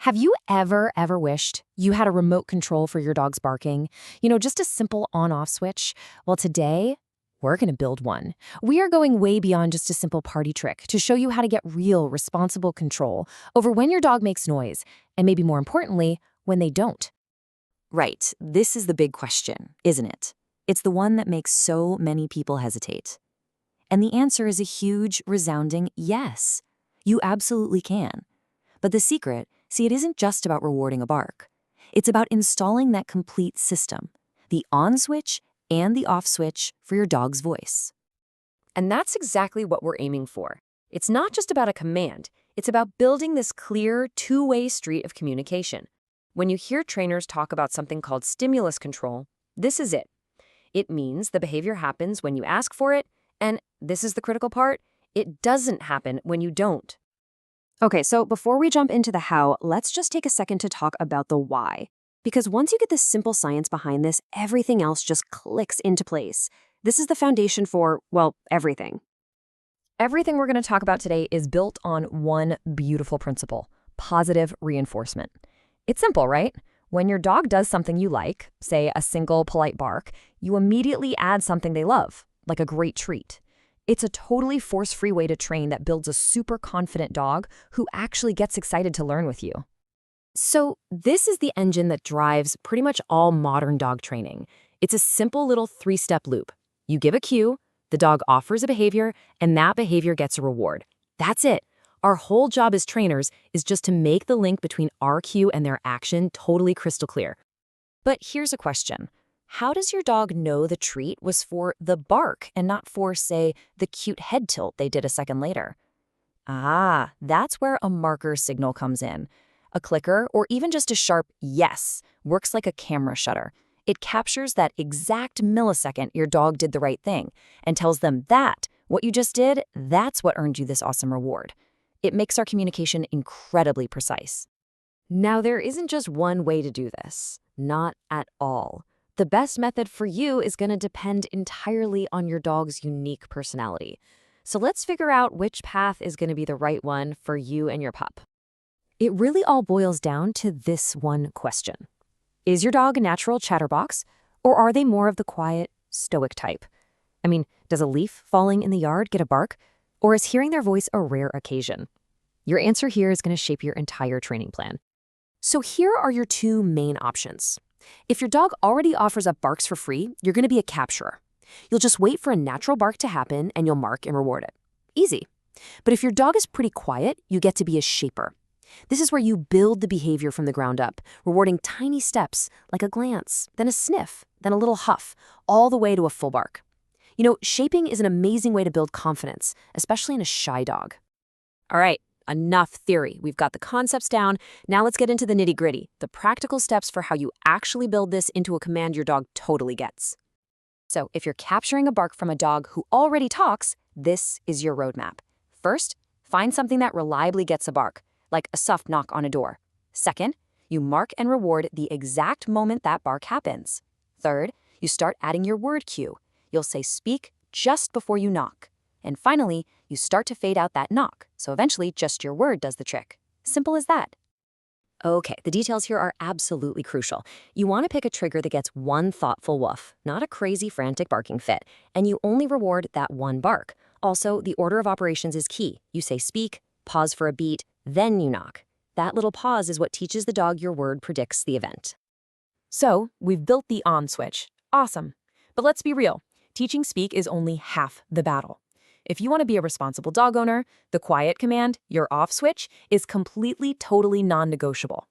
Have you ever wished you had a remote control for your dog's barking? Just a simple on-off switch? Well, today, we're going to build one. We are going way beyond just a simple party trick to show you how to get real, responsible control over when your dog makes noise, and maybe more importantly, when they don't. Right, this is the big question, isn't it? It's the one that makes so many people hesitate. And the answer is a huge, resounding yes. You absolutely can. But the secret, it isn't just about rewarding a bark. It's about installing that complete system, the on switch and the off switch for your dog's voice. And that's exactly what we're aiming for. It's not just about a command. It's about building this clear, two-way street of communication. When you hear trainers talk about something called stimulus control, this is it. It means the behavior happens when you ask for it, and this is the critical part, it doesn't happen when you don't. Okay, so before we jump into the how, let's just take a second to talk about the why. Because once you get the simple science behind this, everything else just clicks into place. This is the foundation for, well, everything. Everything we're going to talk about today is built on one beautiful principle: positive reinforcement. It's simple, right? When your dog does something you like, say a single polite bark, you immediately add something they love, like a great treat. It's a totally force-free way to train that builds a super confident dog who actually gets excited to learn with you. So this is the engine that drives pretty much all modern dog training. It's a simple little three-step loop. You give a cue, the dog offers a behavior, and that behavior gets a reward. That's it. Our whole job as trainers is just to make the link between our cue and their action totally crystal clear. But here's a question. How does your dog know the treat was for the bark and not for, say, the cute head tilt they did a second later? That's where a marker signal comes in. A clicker, or even just a sharp yes, works like a camera shutter. It captures that exact millisecond your dog did the right thing and tells them that what you just did, that's what earned you this awesome reward. It makes our communication incredibly precise. Now, there isn't just one way to do this. Not at all. The best method for you is going to depend entirely on your dog's unique personality. So let's figure out which path is going to be the right one for you and your pup. It really all boils down to this one question. Is your dog a natural chatterbox, or are they more of the quiet, stoic type? I mean, does a leaf falling in the yard get a bark, or is hearing their voice a rare occasion? Your answer here is going to shape your entire training plan. So here are your two main options. If your dog already offers up barks for free, you're going to be a capturer. You'll just wait for a natural bark to happen and you'll mark and reward it. Easy. But if your dog is pretty quiet, you get to be a shaper. This is where you build the behavior from the ground up, rewarding tiny steps like a glance, then a sniff, then a little huff, all the way to a full bark. Shaping is an amazing way to build confidence, especially in a shy dog. All right. Enough theory. We've got the concepts down. Now let's get into the nitty-gritty, the practical steps for how you actually build this into a command your dog totally gets. So if you're capturing a bark from a dog who already talks, this is your roadmap. First, find something that reliably gets a bark, like a soft knock on a door. Second, you mark and reward the exact moment that bark happens. Third, you start adding your word cue. You'll say speak just before you knock. And finally, you start to fade out that knock, so eventually just your word does the trick. Simple as that. Okay, the details here are absolutely crucial. You want to pick a trigger that gets one thoughtful woof, not a crazy, frantic barking fit, and you only reward that one bark. Also, the order of operations is key. You say speak, pause for a beat, then you knock. That little pause is what teaches the dog your word predicts the event. So, we've built the on switch. Awesome. But let's be real. Teaching speak is only half the battle. If you want to be a responsible dog owner, the quiet command, your off switch, is completely, totally non-negotiable.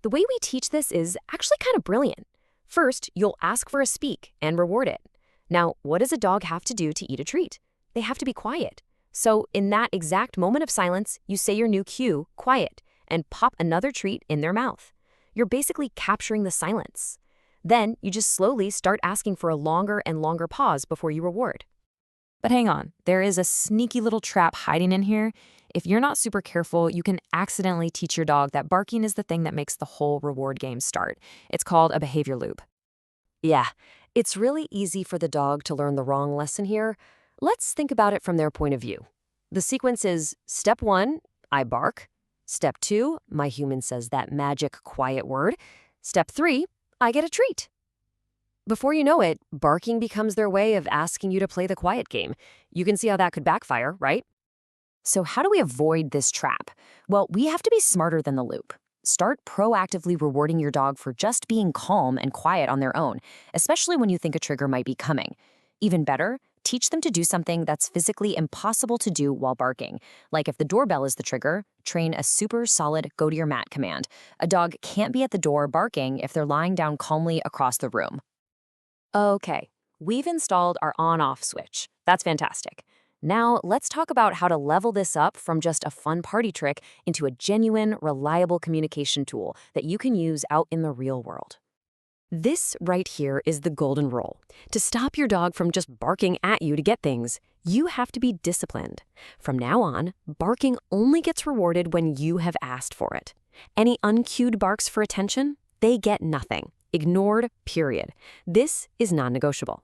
The way we teach this is actually kind of brilliant. First, you'll ask for a speak and reward it. Now, what does a dog have to do to eat a treat? They have to be quiet. So in that exact moment of silence, you say your new cue, quiet, and pop another treat in their mouth. You're basically capturing the silence. Then you just slowly start asking for a longer and longer pause before you reward. But hang on, there is a sneaky little trap hiding in here. If you're not super careful, you can accidentally teach your dog that barking is the thing that makes the whole reward game start. It's called a behavior loop. Yeah, it's really easy for the dog to learn the wrong lesson here. Let's think about it from their point of view. The sequence is step 1, I bark. Step 2, my human says that magic quiet word. Step 3, I get a treat. Before you know it, barking becomes their way of asking you to play the quiet game. You can see how that could backfire, right? So how do we avoid this trap? Well, we have to be smarter than the loop. Start proactively rewarding your dog for just being calm and quiet on their own, especially when you think a trigger might be coming. Even better, teach them to do something that's physically impossible to do while barking. Like if the doorbell is the trigger, train a super solid go to your mat command. A dog can't be at the door barking if they're lying down calmly across the room. Okay, we've installed our on-off switch. That's fantastic. Now, let's talk about how to level this up from just a fun party trick into a genuine, reliable communication tool that you can use out in the real world. This right here is the golden rule. To stop your dog from just barking at you to get things, you have to be disciplined. From now on, barking only gets rewarded when you have asked for it. Any uncued barks for attention, they get nothing. Ignored, period. This is non-negotiable.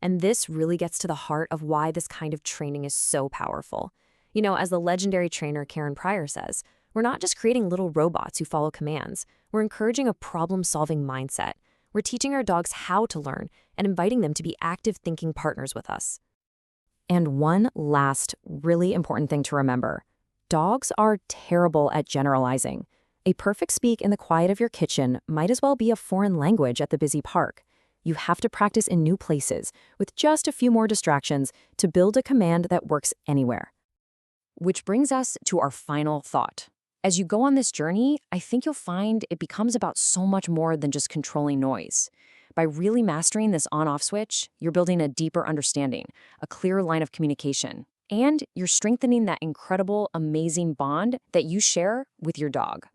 And this really gets to the heart of why this kind of training is so powerful. You know, as the legendary trainer Karen Pryor says, we're not just creating little robots who follow commands. We're encouraging a problem-solving mindset. We're teaching our dogs how to learn and inviting them to be active thinking partners with us. And one last really important thing to remember. Dogs are terrible at generalizing. A perfect speak in the quiet of your kitchen might as well be a foreign language at the busy park. You have to practice in new places with just a few more distractions to build a command that works anywhere. Which brings us to our final thought. As you go on this journey, I think you'll find it becomes about so much more than just controlling noise. By really mastering this on-off switch, you're building a deeper understanding, a clearer line of communication, and you're strengthening that incredible, amazing bond that you share with your dog.